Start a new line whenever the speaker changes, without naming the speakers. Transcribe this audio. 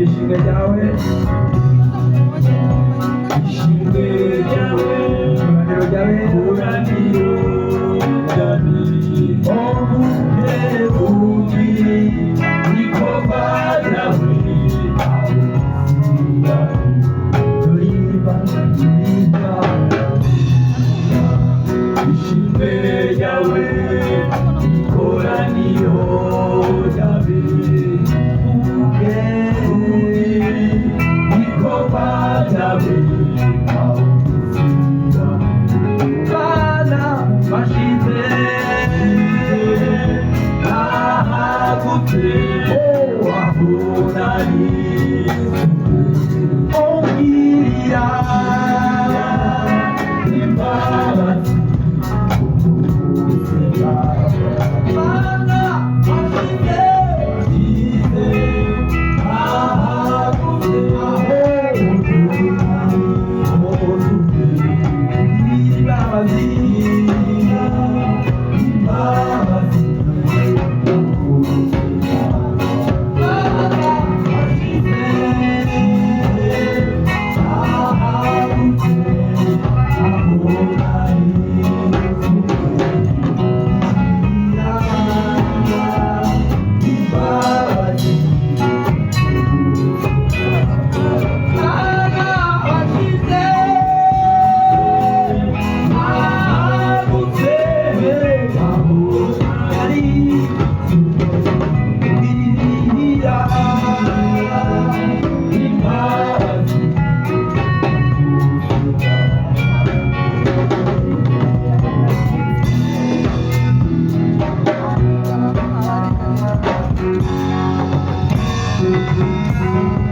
ishimwe ryawe ishimwe ryawe uburaniro ryawe uburaniro ryawe obukebuki ikoba ryawe turiba turiba ishimwe ryawe ikoraniro ryawe Bana bashize ahagutse wahunani ongirira imbabazi Bana bashize